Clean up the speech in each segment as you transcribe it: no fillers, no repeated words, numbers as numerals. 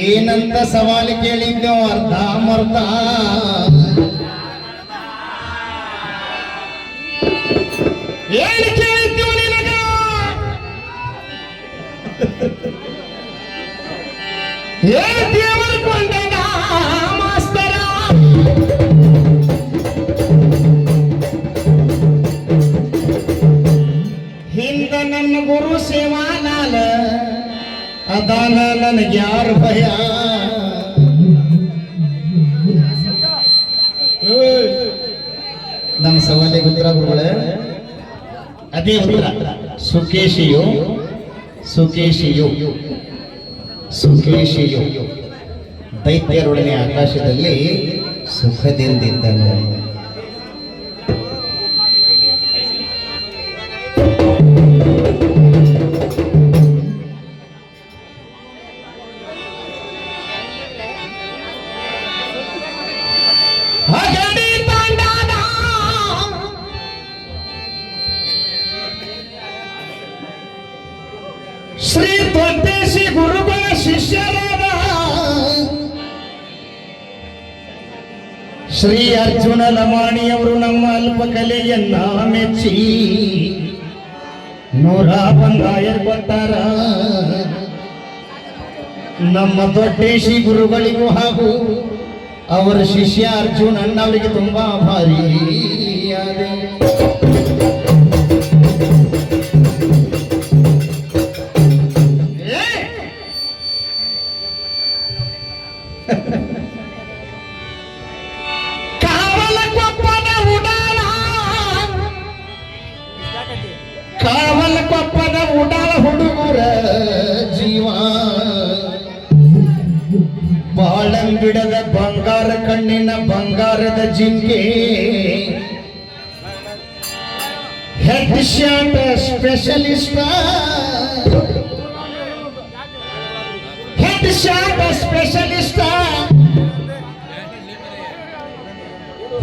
ಏನಂತ ಸವಾಲು ಕೇಳಿದ್ದೆವು ಅರ್ಧ ಮರ್ಧ ಏನು ಕೇಳಿದ್ದೆವು ನಿನಗ ಏನು ದೇವರು ಕೊಂಡಗ ಮಾಸ್ತರ ಹಿಂದ ನನ್ನ ಗುರು ಸೇವಾಲಾಲ ಅದಾನ ನನಗೆ ಯಾರು ಭಯ ನಮ್ಮ ಸವಾಲಿಗೆ ಉತ್ತರ ಗುರುಗಳೇ ಅದೇ ಉತ್ತರ ಸುಕೇಶಿಯು ಸುಕೇಶಿಯು ಸುಕೇಶಿಯು ದೈತ್ಯರೊಡನೆ ಆಕಾಶದಲ್ಲಿ ಸುಖದಿಂದಿದ್ದನು. ಶ್ರೀ ದೊಡ್ಡೇಶಿ ಗುರುಗಳ ಶಿಷ್ಯರಾದ ಶ್ರೀ ಅರ್ಜುನ ಲಮಾಣಿಯವರು ನಮ್ಮ ಅಲ್ಪ ಕಲೆಯನ್ನ ಮೆಚ್ಚಿ 101 ಕೊಟ್ಟಾರ. ನಮ್ಮ ದೊಡ್ಡೇಶಿ ಗುರುಗಳಿಗೂ ಹಾಗೂ ಅವರ ಶಿಷ್ಯ ಅರ್ಜುನ್ ಅಣ್ಣವರಿಗೆ ತುಂಬಾ ಭಾರಿ ಕಾವಲಕೊಪ್ಪದ ಉಡಾಳ ಹುಡುಗರ ಜೀವ ಬಾಳಂಗಿಡದ ಬಂಗಾರ ಕಣ್ಣಿನ ಬಂಗಾರದ ಜಿಂಕೆ head shot specialist head shot specialist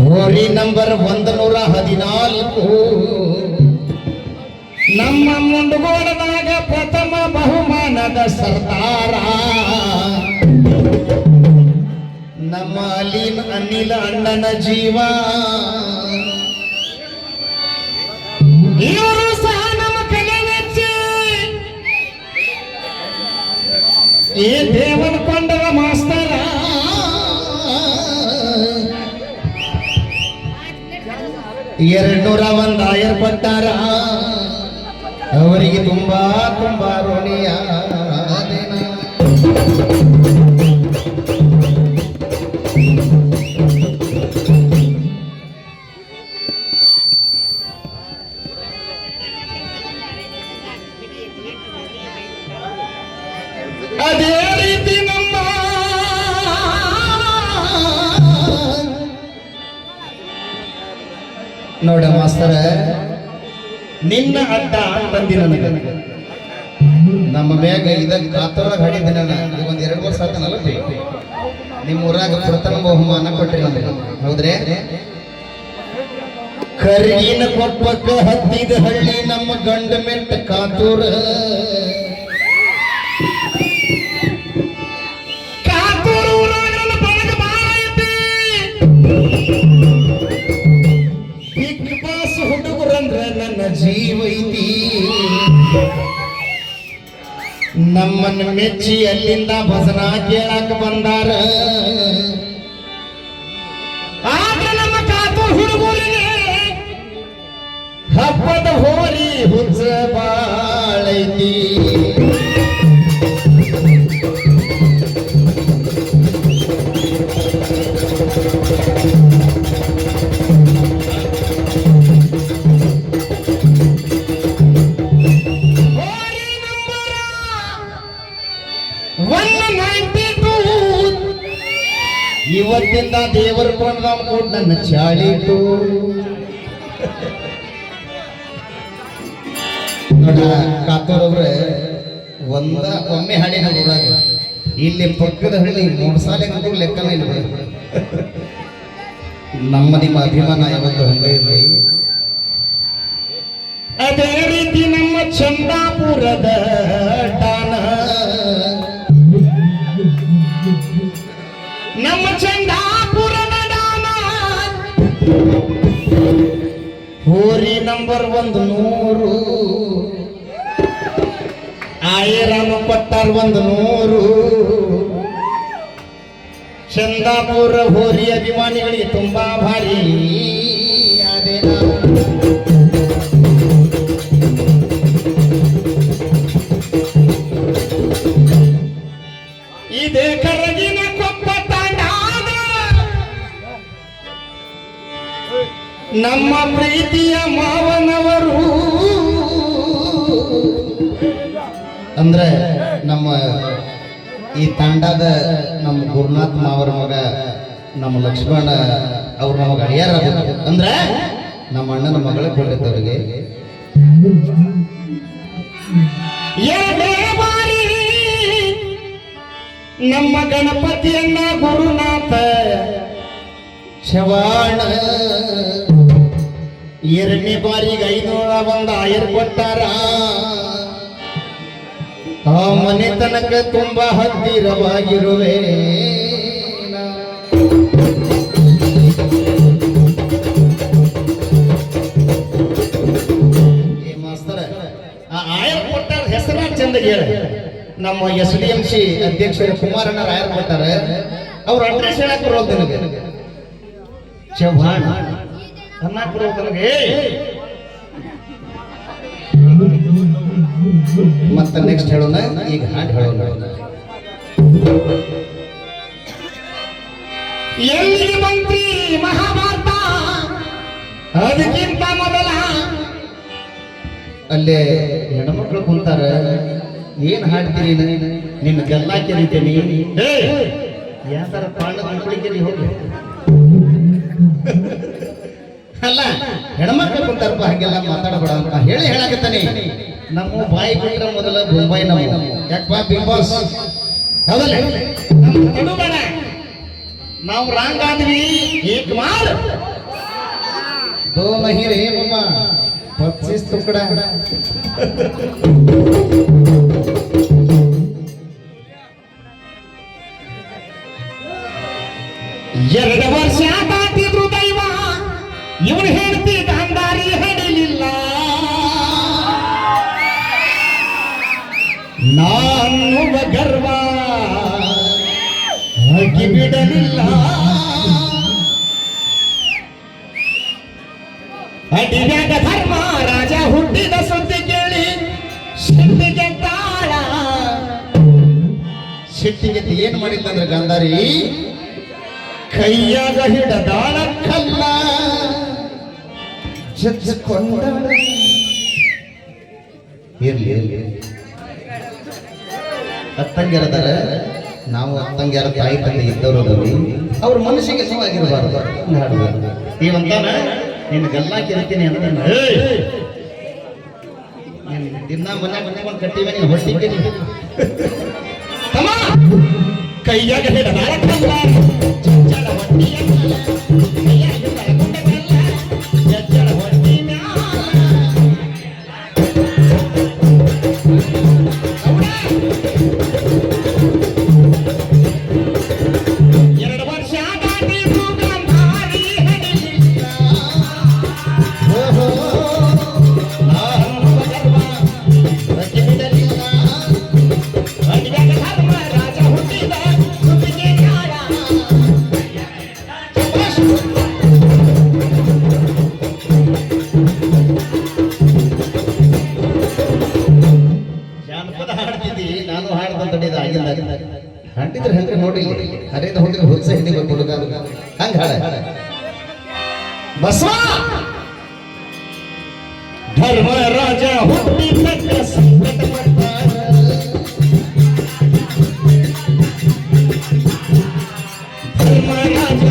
ಹೋರಿ ನಂಬರ್ 114 ನಮ್ಮ ಮುಂಡಗೋಡದಾಗ ಪ್ರಥಮ ಬಹುಮಾನದ ಸರ್ದಾರ ನಮ್ಮ ಅನಿಲ ಅಣ್ಣನ ಜೀವ. ಇವರು ಸಹ ನಮ್ಮ ಕಲೆ ಮೆಚ್ಚಿ ಈ ದೇವನಕೊಂಡದ ಮಾಸ್ತರ 201 ಕೊಟ್ಟಾರ. ಅವರಿಗೆ ತುಂಬಾ ತುಂಬಾ ಋಣಿಯ ಅದೇ ರೀತಿ ನಮ್ಮ ನೋಡ ಮಾಸ್ತರ ನಿನ್ನ ಅಡ್ಡ ಬಂದಿನ ನಮ್ಮ ಮ್ಯಾಗ ಇದಕ್ಕೆ ಕಾತರದಾಗ ಹಾಡಿದ್ದೆ ನಾನು ಒಂದು 2 ವರ್ಷ ಆತನಲ್ಲ ನಿಮ್ಮ ಊರಾಗ ಪ್ರಥಮ ಬಹುಮಾನ ಕೊಟ್ರಿ ನನಗೆ ಹೌದ್ರಿ. ಕರಿಗಿನ ಕೊಪ್ಪಕ್ಕ ಹತ್ತಿದ ಹಳ್ಳಿ ನಮ್ಮ ಗಂಡ ಮೆಟ್ಟ ಕಾತೂರ ಬಿಗ್ ಬಾಸ್ ಹುಡುಗರಂದ್ರ ನನ್ನ ಜೀವ ಐತಿ. ನಮ್ಮನ್ನು ಮೆಚ್ಚಿ ಅಲ್ಲಿಂದ ಭಜನಾ ಕೇಳಾಕ ಬಂದಾರ. ಆಗ ನಮ್ಮ ಕಾತೂರ್ ಹುಡುಗರಿಗೆ ಹಬ್ಬದ ಹೋರಿ ಹುಚ್ಚ ಬಾಳೈತಿ. ಹೊತ್ತಿಂದ ದೇವರ ಕೊಂಡ ಕೂಡ ನನ್ನ ಚಾಳಿತು ನೋಡ ಕಾತೋರವ್ರೆ ಒಮ್ಮೆ ಹಾಡಿನ ಊರಾಗ ಇಲ್ಲಿ ಪಕ್ಕದ ಹಳ್ಳಿ ಮೂಡ್ಸಾಲೆ ಅಂತೂ ಲೆಕ್ಕನೇ ಇಲ್ಲ ನಮ್ಮ ನಿಮ್ಮ ಅಭಿಮಾನ ಯಾವತ್ತು ಹಂಗೆ ಇರಲಿ ಅದೇ ರೀತಿ ನಮ್ಮ ಚಂದಾಪುರದ ಟಾನ ನಮ್ಮ ಚಂದಾಪುರದ ಟಾನ ಹೋರಿ ನಂಬರ್ 100 ಆಯರಾಮ ಕೊಟ್ಟಾರ 100 ಚಂದಾಪುರ ಹೋರಿ ಅಭಿಮಾನಿಗಳಿಗೆ ತುಂಬಾ ಭಾರಿ ಅದೇನಾ ಇದೇ ಕರಗಿನ ಕೊಪ್ಪ ತಾಂಡಾದ ನಮ್ಮ ಪ್ರೀತಿಯ ಮಾವನವರು ಅಂದ್ರೆ ನಮ್ಮ ಈ ತಂಡದ ನಮ್ಮ ಗುರುನಾಥ್ ಮಾವರ ಮಗ ನಮ್ಮ ಲಕ್ಷ್ಮಣ ಅವ್ರ ನಮಗೆ ಅಳಿಯಾರ ಅಂದ್ರೆ ನಮ್ಮ ಅಣ್ಣನ ಮಗಳೇ ಕೊಟ್ಟಿದ್ದವರಿಗೆ ನಮ್ಮ ಗಣಪತಿಯನ್ನ ಗುರುನಾಥ ಶವಾಣ 2ನೇ ಬಾರಿಗೆ 501 ಆಯರ್ ಕೊಟ್ಟಾರ ಆ ಮನೆ ತನಕ ತುಂಬಾ ಹತ್ತಿರವಾಗಿರುವೆ ಮಾಸ್ತರ ಆ ಆಯರ್ ಕೊಟ್ಟಾರ ಹೆಸರ ಚಂದ ಹೇಳ ನಮ್ಮ SDMC ಅಧ್ಯಕ್ಷರು ಕುಮಾರಣ್ಣ ರಾಯರ್ ಕೊಟ್ಟಾರೆ ಅವ್ರ ಅಡ್ರೆಸ್ ಹೇಳಕ್ ಬರೋದು ನನಗೆ ಚೌಹಾಣ್ ಅನ್ನಕ್ ಬರೋದು ನನಗೆ ಮತ್ತೆ ನೆಕ್ಸ್ಟ್ ಹೇಳೋಣ ಈಗ ಹಾಡು ಹೇಳೋಣ ಎಲ್ಲಿ ಮಂತ್ರಿ ಮಹಾಭಾರತ ಅದಕ್ಕಿಂತ ಮೊದಲ ಅಲ್ಲೇ ಹೆಣ್ಮಕ್ಳು ಕುಂತಾರ ಏನ್ ಹಾಡ್ತೀರಿ ನಿನ್ನ ಗಲ್ಲ ಕೆರಿತೀನಿ ಯಾತರ ಪಾಂಡ ಕುಳಿತೀನಿ ಹೋಗಿ ಅಲ್ಲ ಹೆಣ್ಮಕ್ಳು ಕುಂತಾರಪ್ಪ ಹಾಗೆಲ್ಲ ಮಾತಾಡಬೇಡ ಅಂತ ಹೇಳಾಕತ್ತಾನೆ ನಮ್ಮ ಬಾಯಿ ಬಿಟ್ರ ಮೊದಲ ಬೊಂಬೈ ನಮ್ಮ ಯಾಕಪ್ಪ ಬಿಗ್ ಬಾಸ್ ಹೌದಲ್ಲ ನಾವು ರಾಂಗ್ ಆದ್ವಿ ಏಕ್ ಮಾರ್ ದೋ ನಹಿ ರೇ ಮಮ್ಮ 25 ಟುಕಡ 2 ವರ್ಷ ಕಾತಿದ್ರು ದೈವ ಇವನು ಹೇಳ್ತಿ ಗಾಂಧಾರಿ ಹಡಿಲಿಲ್ಲ ನಾನುವ ಗರ್ವ ಹಾಕಿ ಬಿಡಲಿಲ್ಲ ಅಡಿಯಾಗ ಧರ್ಮ ರಾಜ ಹುಟ್ಟಿದ ಸುದ್ದಿ ಕೇಳಿ ಸಿಟ್ಟಿಗೆ ತಾಳ ಸಿಟ್ಟಿಗೆ ಏನ್ ಮಾಡಿದ್ದಂದ್ರೆ ಗಾಂಧಾರಿ ಕೈಯಾಗ ಹಿಡದಾಳ ಕಲ್ಲ ಚಚ್ಚಿಕೊಂಡ ಇರ್ಲಿ ಅತ್ತಂಗ್ಯಾರದಾರ ನಾವು ಅತ್ತಂಗ್ಯಾರ ತಾಯಿ ತಂದೆ ಇದ್ದವರು ಅವ್ರ ಮನಸ್ಸಿಗೆ ನೋವಾಗಿರಬಾರ್ದು ನೀವಂತಾನ ನಿನ್ನ ಗಲ್ಲ ಕೆರಿತೀನಿ ಅಂತ ದಿನ ಮನೆ ಒಂದು ಕಟ್ಟಿವೆ ನೀನು ಹೊಟ್ಟಿಗೆ ಕೈಯಾಗ ಹಿಡದಾಳ ಕಲ್ಲ ಚಚ್ಚಳ ಹೊಟ್ಟಿಯ ಕೈಯಾಗ ಕಳ್ಕೊಂಡ ಕಲ್ಲ ಚಚ್ಚಳ ಹೊಟ್ಟಿ ಹಂಟಿದ್ರೆ ಹೆಂಗ್ರೆ ನೋಡಿ ಹರಿದ ಹೋಗಿದ್ರೆ ಹುಲ್ಸ ಹಿಂದಿಗೆ ಹುಡುಗ ಹಂಗ ಹಾಡ ಬಸವ ಧರ್ಮರಾಜ ಹುಟ್ಟಿದ ಸಂಕಟ ಧರ್ಮರಾಜ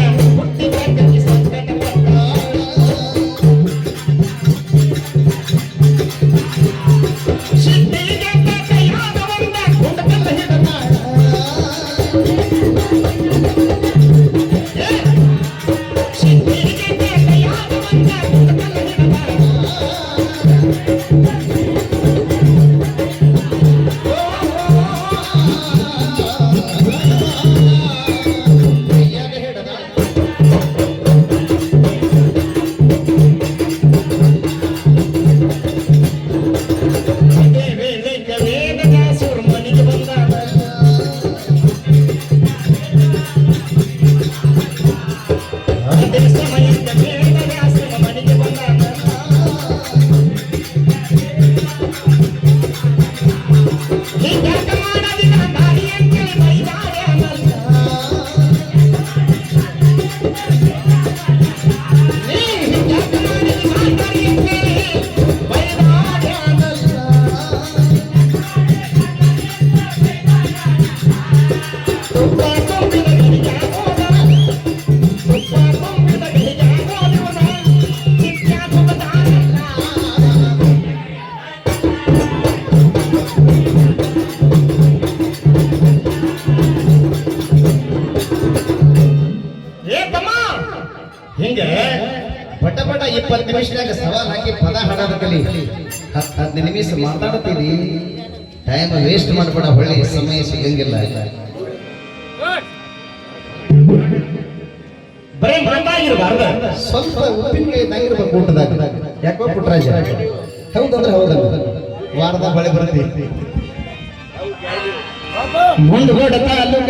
ಹಾಡೋದ ಕಲಿ 10 ನಿಮಿಷ ಮಾತಾಡ್ತೀವಿ ಟೈಮ್ ವೇಸ್ಟ್ ಮಾಡಬೇಡ ಹೊಳ್ಳಿ ಸಮಯ ಸಿಗಂಗಿಲ್ಲ ಬರೀ ಮಾತಾಗಿರ್ಬಾರ್ದ ಸ್ವಲ್ಪ ಉಪ್ಪಿನಕಾಯಿ ಇದ್ದಂಗಿರ್ಬೇಕು ಊಟದಾಗ ಯಾಕೋ ಪುಟ್ರಾಜ ಹೌದಂದ್ರೆ ಹೌದಲ್ಲ ವಾರದಾಗ ಬಳೆ ಬರ್ತೀವಿ ಮುಂದ್ಗೋಡ ತಾಲೂಕ